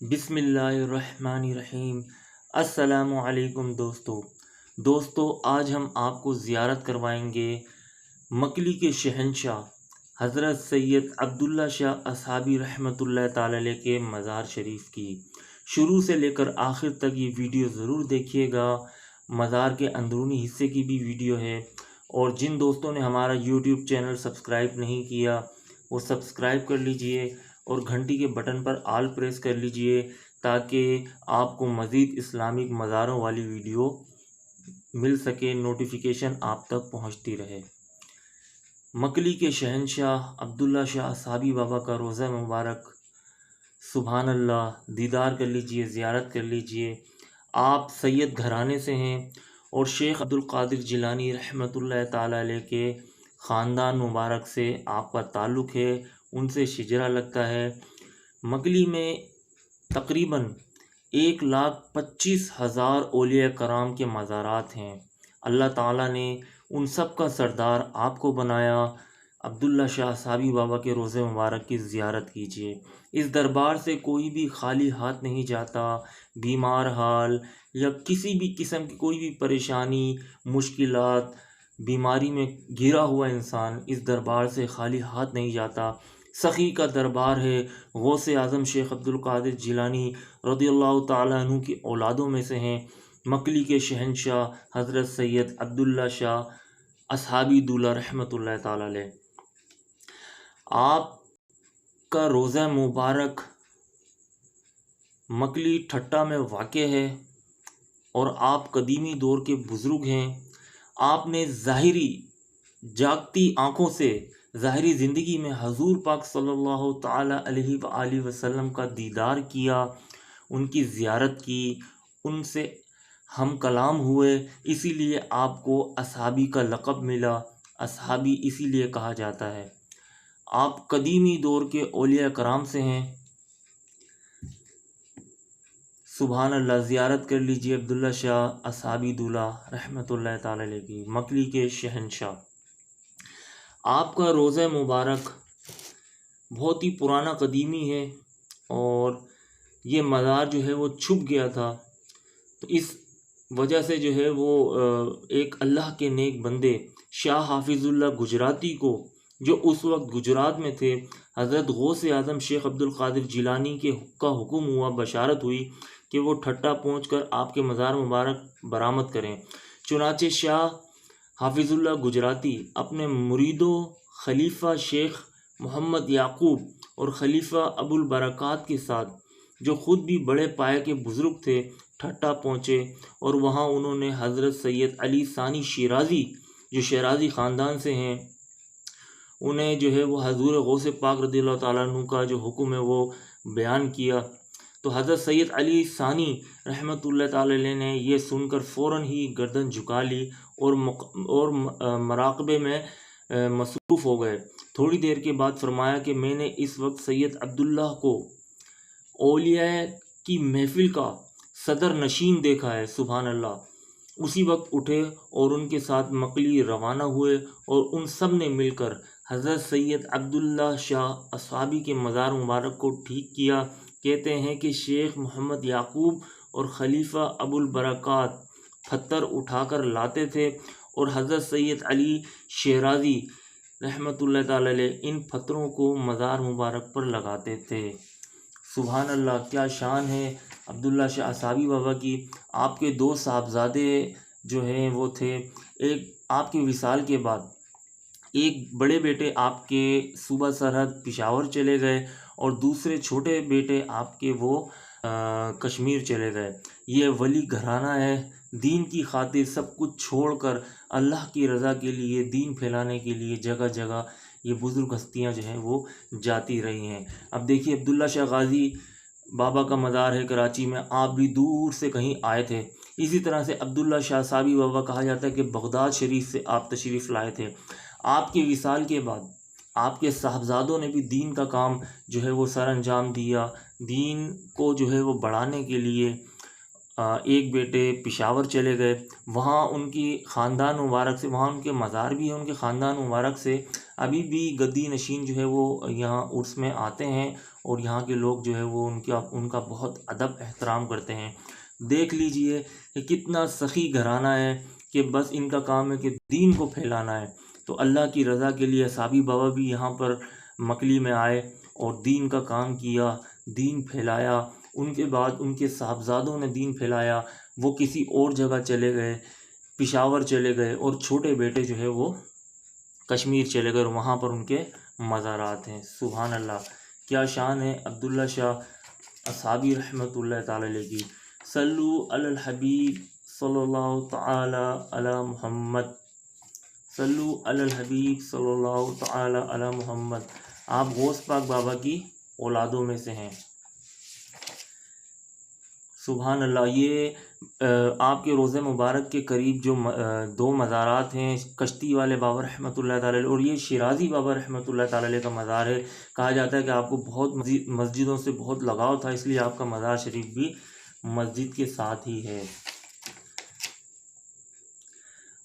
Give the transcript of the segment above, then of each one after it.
बिस्मिल्लाहिर्रहमानिर्रहीम। अस्सलामु अलैकुम दोस्तों, आज हम आपको ज़ियारत करवाएंगे मकली के शहंशाह हज़रत सैयद अब्दुल्ला शाह असहाबी रहमतुल्लाह ताला अलैह के मज़ार शरीफ की। शुरू से लेकर आखिर तक ये वीडियो ज़रूर देखिएगा। मज़ार के अंदरूनी हिस्से की भी वीडियो है, और जिन दोस्तों ने हमारा यूट्यूब चैनल सब्सक्राइब नहीं किया वो सब्सक्राइब कर लीजिए और घंटी के बटन पर आल प्रेस कर लीजिए, ताकि आपको मज़ीद इस्लामिक मज़ारों वाली वीडियो मिल सके, नोटिफिकेशन आप तक पहुंचती रहे। मकली के शहंशाह अब्दुल्ला शाह असहाबी बाबा का रोज़ा मुबारक, सुभान अल्लाह, दीदार कर लीजिए, ज़ियारत कर लीजिए। आप सैयद घराने से हैं और शेख अब्दुल कादिर जिलानी रहमतुल्लाह ताला अलैह के ख़ानदान मुबारक से आपका ताल्लुक़ है, उनसे शिजरा लगता है। मकली में तकरीबन 1,25,000 औलिया कराम के मज़ारात हैं। अल्लाह ताला ने उन सब का सरदार आपको बनाया। अब्दुल्ला शाह असहाबी बाबा के रोज़े मुबारक की ज़ियारत कीजिए। इस दरबार से कोई भी खाली हाथ नहीं जाता। बीमार हाल या किसी भी किस्म की कोई भी परेशानी, मुश्किलात, बीमारी में घिरा हुआ इंसान इस दरबार से खाली हाथ नहीं जाता। सखी का दरबार है। गौसे आज़म शेख अब्दुल कादिर जिलानी रज़ियल्लाहु ताला अन्हु की औलादों में से हैं। मकली के शहंशाह हज़रत सैयद अब्दुल्ला शाह असहाबी दूल्हा रहमतुल्लाह ताला अलैह। आपका रोज़ा मुबारक मकली ठट्टा में वाक़ है और आप कदीमी दौर के बुज़ुर्ग हैं। आपने ज़ाहिरी जागती आँखों से ज़ाहिरी ज़िंदगी में हजूर पाक सल्लल्लाहु ताला अलैहि व आलिहि वसल्लम का दीदार किया, उनकी ज़ियारत की, उनसे हम कलाम हुए, इसीलिए आपको असहाबी का लक़ब मिला। असहाबी इसीलिए कहा जाता है। आप कदीमी दौर के औलिया कराम से हैं। सुभान अल्लाह, ज़ियारत कर लीजिए अब्दुल्ला शाह असहाबी दूल्हा रहमतुल्लाह ताला अलैह की, मकली के शहंशाह। आपका रोज़ा मुबारक बहुत ही पुराना कदीमी है और ये मज़ार जो है वो छुप गया था, तो इस वजह से जो है वो एक अल्लाह के नेक बंदे शाह हाफिज़ुल्लाह गुजराती को, जो उस वक्त गुजरात में थे, हज़रत गौसे आज़म शेख अब्दुल कादिर जिलानी के का हुक्म हुआ, बशारत हुई कि वो ठट्टा पहुंचकर आपके मज़ार मुबारक बरामद करें। चुनाचे शाह हाफिज़ुल्लाह गुजराती अपने मुरीदों खलीफा शेख मोहम्मद याकूब और खलीफा अबुल बरक़ात के साथ, जो ख़ुद भी बड़े पाए के बुज़ुर्ग थे, ठट्टा पहुँचे और वहाँ उन्होंने हज़रत सैयद अली सानी शिराज़ी, जो शिराज़ी ख़ानदान से हैं, उन्हें जो है वो हज़ूर गौसे पाक रज़ियल्लाहु ताला अन्हु का जो हुक्म है वो बयान किया। तो हज़रत सैयद अली सानी रहमतुल्लाह ताला अलैह ने ये सुनकर फ़ौरन ही गर्दन झुका ली और मराक़बे में मसरूफ़ हो गए। थोड़ी देर के बाद फरमाया कि मैंने इस वक्त सैयद अब्दुल्ला को औलिया की महफ़िल का सदर नशीन देखा है। सुभान अल्लाह। उसी वक्त उठे और उनके साथ मकली रवाना हुए और उन सब ने मिलकर हज़रत सैयद अब्दुल्ला शाह असहाबी के मज़ार मुबारक को ठीक किया। कहते हैं कि शेख मोहम्मद याकूब और खलीफा अबुल बरक़ात पत्थर उठाकर लाते थे और हज़रत सैयद अली शिराज़ी रहमतुल्लाह ताला अलैह इन पत्थरों को मज़ार मुबारक पर लगाते थे। सुभान अल्लाह, क्या शान है अब्दुल्ला शाह असहाबी बाबा की। आपके दो साहबजादे जो हैं वो थे, एक आपके विसाल के बाद एक बड़े बेटे आपके सूबा सरहद पिशावर चले गए और दूसरे छोटे बेटे आपके वो कश्मीर चले गए। ये वली घराना है, दीन की खातिर सब कुछ छोड़कर अल्लाह की रज़ा के लिए, दीन फैलाने के लिए जगह जगह ये बुज़ुर्ग हस्तियाँ जो हैं वो जाती रही हैं। अब देखिए, अब्दुल्ला शाह गाज़ी बाबा का मज़ार है कराची में, आप भी दूर से कहीं आए थे। इसी तरह से अब्दुल्ला शाह असहाबी बाबा कहा जाता है कि बगदाद शरीफ से आप तशरीफ़ लाए थे। आपके विसाल के बाद आपके साहबजादों ने भी दीन का काम जो है वो सर अंजाम दिया। दीन को जो है वो बढ़ाने के लिए एक बेटे पिशावर चले गए, वहाँ उनकी ख़ानदान मुबारक से, वहाँ उनके मज़ार भी हैं, उनके ख़ानदान मुबारक से अभी भी गद्दी नशीन जो है वो यहाँ उर्स में आते हैं और यहाँ के लोग जो है वो उनका बहुत अदब एहतराम करते हैं। देख लीजिए कि कितना सखी घराना है कि बस इनका काम है कि दीन को फैलाना है। तो अल्लाह की रज़ा के लिए असाबी बाबा भी यहाँ पर मकली में आए और दीन का काम किया, दीन फैलाया। उनके बाद उनके साहबजादों ने दीन फैलाया, वो किसी और जगह चले गए, पेशावर चले गए, और छोटे बेटे जो है वो कश्मीर चले गए और वहाँ पर उनके मज़ारात हैं। सुभान अल्लाह, क्या शान है अब्दुल्ला शाह असाबी रहमतुल्लाह ताला अलैह की। सल्लु अलल हबीब सल्लल्लाहु ताला अला मुहम्मद, सल्लु अलल हबीब सल्लल्लाहु ताला अला मुहम्मद। आप गौस पाक बाबा की औलादों में से हैं। सुभान अल्लाह। ये आपके रोज़े मुबारक के करीब जो दो मज़ारात हैं, कश्ती वाले बाबा रहमतुल्लाह ताला अलैह और ये शिराज़ी बाबा रहमतुल्लाह ताला अलैह का मज़ार है। कहा जाता है कि आपको बहुत मस्जिदों से बहुत लगाव था, इसलिए आपका मज़ार शरीफ भी मस्जिद के साथ ही है।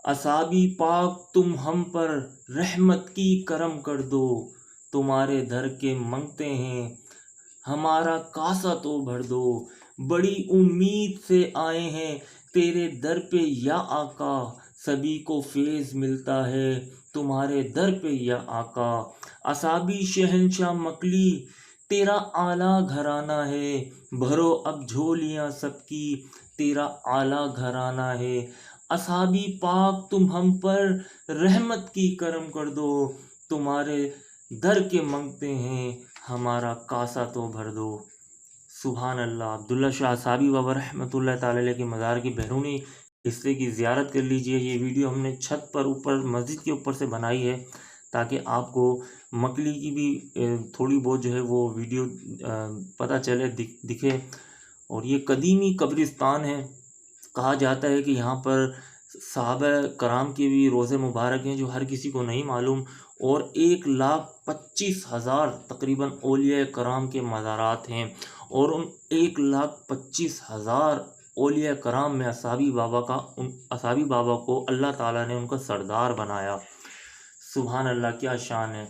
असाबी पाक तुम हम पर रहमत की करम कर दो, तुम्हारे दर के मंगते हैं, हमारा कासा तो भर दो। बड़ी उम्मीद से आए हैं तेरे दर पे या आका, सभी को फैज़ मिलता है तुम्हारे दर पे या आका। असाबी शहंशाह मकली तेरा आला घराना है, भरो अब झोलियाँ सबकी तेरा आला घराना है। असाबी पाक तुम हम पर रहमत की करम कर दो, तुम्हारे दर के मंगते हैं, हमारा कासा तो भर दो। सुभान अल्लाह। अब्दुल्ला शाह असाबी बाबा रहमतुल्लाह ताला अलैह के मज़ार की बैरूनी हिस्से की ज़ियारत कर लीजिए। ये वीडियो हमने छत पर ऊपर मस्जिद के ऊपर से बनाई है ताकि आपको मकली की भी थोड़ी बहुत जो है वो वीडियो पता चले, दिखे। और ये कदीमी कब्रिस्तान है। कहा जाता है कि यहाँ पर सहाबा कराम के भी रोज़े मुबारक हैं जो हर किसी को नहीं मालूम, और 1,25,000 तकरीबन औलिया कराम के मज़ारात हैं, और उन 1,25,000 औलिया कराम में असाबी बाबा को अल्लाह ताला ने उनका सरदार बनाया। सुभान अल्लाह, क्या शान है।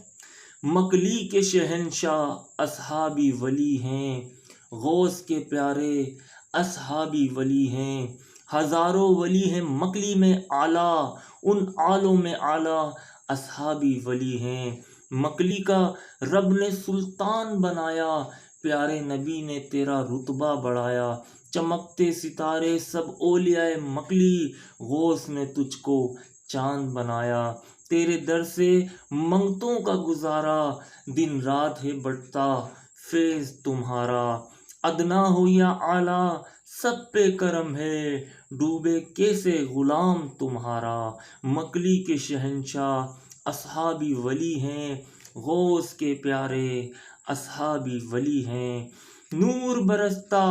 मकली के शहंशाह असहाबी वली हैं, गौस के प्यारे असहाबी वली हैं। हज़ारों वली हैं मकली में आला, उन आलों में आला असहाबी वली हैं। मकली का रब ने सुल्तान बनाया, प्यारे नबी ने तेरा रुतबा बढ़ाया। चमकते सितारे सब औलियाए मकली, गौस ने तुझको चांद बनाया। तेरे दर से मंगतों का गुजारा, दिन रात है बढ़ता फैज़ तुम्हारा। अदना हो या आला सब पे करम है, डूबे कैसे गुलाम तुम्हारा। मकली के शहंशाह असहाबी वली हैं, गौस के प्यारे असहाबी वली हैं। नूर बरसता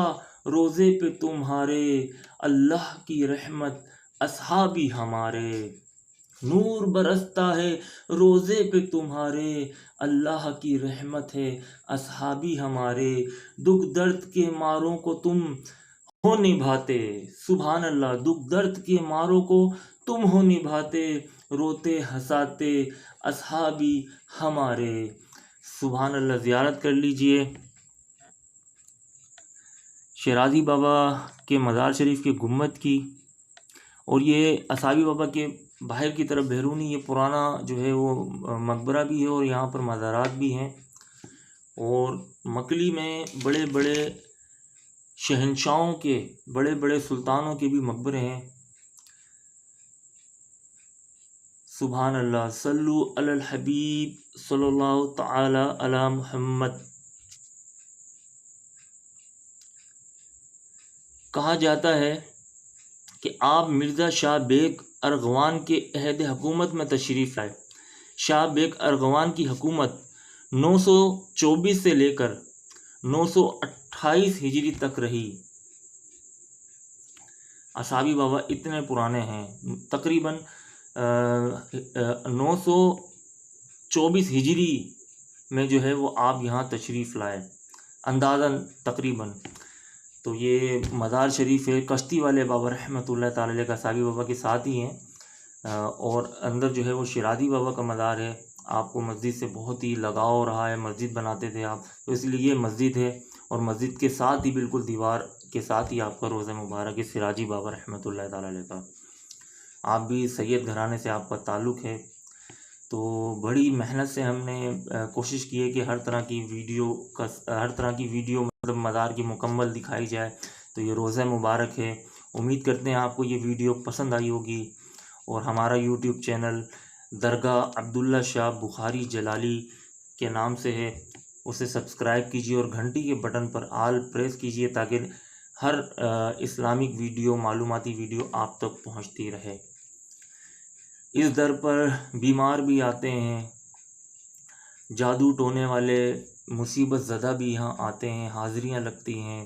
रोज़े पे तुम्हारे, अल्लाह की रहमत असहाबी हमारे। नूर बरसता है रोज़े पे तुम्हारे, अल्लाह की रहमत है असहाबी हमारे। दुख दर्द के मारों को तुम हो निभाते, सुभान अल्लाह। दुख दर्द के मारों को तुम हो निभाते, रोते हंसाते असहाबी हमारे। सुभान अल्लाह। ज़ियारत कर लीजिए शिराज़ी बाबा के मज़ार शरीफ के गुम्बद की। और ये असाबी बाबा के बाहर की तरफ बैरूनी ये पुराना जो है वो मकबरा भी है और यहाँ पर मज़ारात भी हैं। और मकली में बड़े बड़े शहंशाहों के, बड़े बड़े सुल्तानों के भी मकबरे हैं। सुभान अल्लाह। सल्लु अलल हबीब सल्लल्लाहु ताला अला मुहम्मद। कहा जाता है कि आप मिर्ज़ा शाह बेग अरगवान के अहद हुकूमत में तशरीफ़ लाए। शाह बेग अरगवान की हुकूमत 924 से लेकर 928 हिजरी तक रही। असाबी बाबा इतने पुराने हैं, तकरीबन 924 हिजरी में जो है वो आप यहाँ तशरीफ़ लाए, अंदाज़न तकरीबन। तो ये मज़ार शरीफ है, कश्ती वाले बाबा रहमतुल्लाह ताला अलैह का असाबी बाबा के साथ ही हैं। और अंदर जो है वो शिराज़ी बाबा का मज़ार है। आपको मस्जिद से बहुत ही लगाव रहा है, मस्जिद बनाते थे आप, तो इसलिए ये मस्जिद है। और मस्जिद के साथ ही बिल्कुल दीवार के साथ ही आपका रोज़ा मुबारक है सिराजी बाबा रहमतुल्लाह ताला अलैह का। आप भी सैयद घराने से आपका ताल्लुक़ है। तो बड़ी मेहनत से हमने कोशिश की है कि हर तरह की वीडियो मतलब मज़ार की मुकम्मल दिखाई जाए। तो ये रोज़ा मुबारक है। उम्मीद करते हैं आपको ये वीडियो पसंद आई होगी। और हमारा यूट्यूब चैनल दरगाह अब्दुल्ला शाह बुखारी जलाली के नाम से है, उसे सब्सक्राइब कीजिए और घंटी के बटन पर आल प्रेस कीजिए ताकि हर इस्लामिक वीडियो, मालूमाती वीडियो आप तक पहुंचती रहे। इस दर पर बीमार भी आते हैं, जादू टोने वाले, मुसीबत ज़दा भी यहाँ आते हैं, हाज़िरियाँ लगती हैं,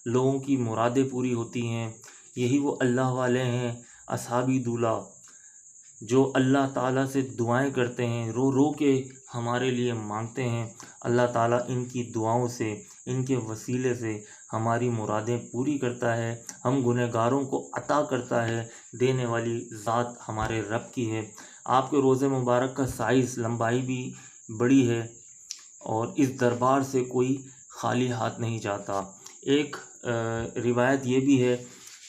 लोगों की मुरादें पूरी होती हैं। यही वो अल्लाह वाले हैं असहाबी दूल्हा, जो अल्लाह ताला से दुआएं करते हैं, रो रो के हमारे लिए मांगते हैं। अल्लाह ताला इनकी दुआओं से, इनके वसीले से हमारी मुरादें पूरी करता है, हम गुनहगारों को अता करता है। देने वाली ज़ात हमारे रब की है। आपके रोज़े मुबारक का साइज़, लंबाई भी बड़ी है और इस दरबार से कोई खाली हाथ नहीं जाता। एक रिवायत ये भी है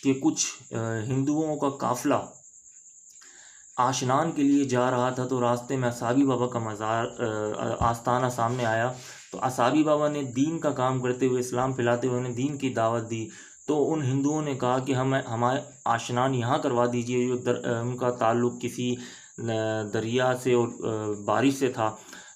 कि कुछ हिंदुओं का काफ़िला आशनान के लिए जा रहा था, तो रास्ते में असाबी बाबा का मज़ार आस्ताना सामने आया। तो असाबी बाबा ने दीन का काम करते हुए, इस्लाम फैलाते हुए उन्हें दीन की दावत दी। तो उन हिंदुओं ने कहा कि हमारे आशनान यहाँ करवा दीजिए। जो उनका ताल्लुक़ किसी दरिया से और बारिश से था।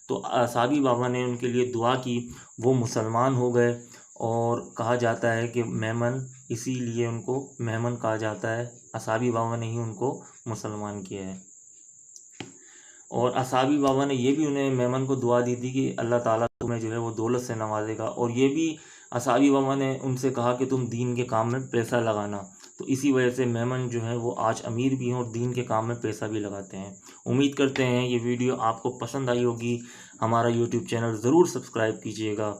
तो असाबी बाबा ने उनके लिए दुआ की, वो मुसलमान हो गए। और कहा जाता है कि मेमन, इसीलिए उनको मेमन कहा जाता है। असाबी बाबा ने ही उनको मुसलमान किया है। और असाबी बाबा ने ये भी उन्हें, मेमन को दुआ दी थी कि अल्लाह ताला तुम्हें जो है वो दौलत से नवाजेगा। और ये भी असाबी बाबा ने उनसे कहा कि तुम दीन के काम में पैसा लगाना। तो इसी वजह से मेमन जो है वो आज अमीर भी हैं और दीन के काम में पैसा भी लगाते हैं। उम्मीद करते हैं ये वीडियो आपको पसंद आई होगी। हमारा यूट्यूब चैनल ज़रूर सब्सक्राइब कीजिएगा।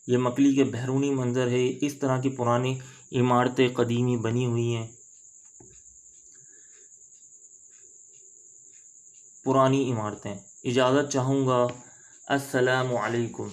ये मकली के बैरूनी मंज़र है। इस तरह की पुरानी इमारतें कदीमी बनी हुई हैं, पुरानी इमारतें। इजाज़त चाहूँगा। अस्सलामु अलैकुम।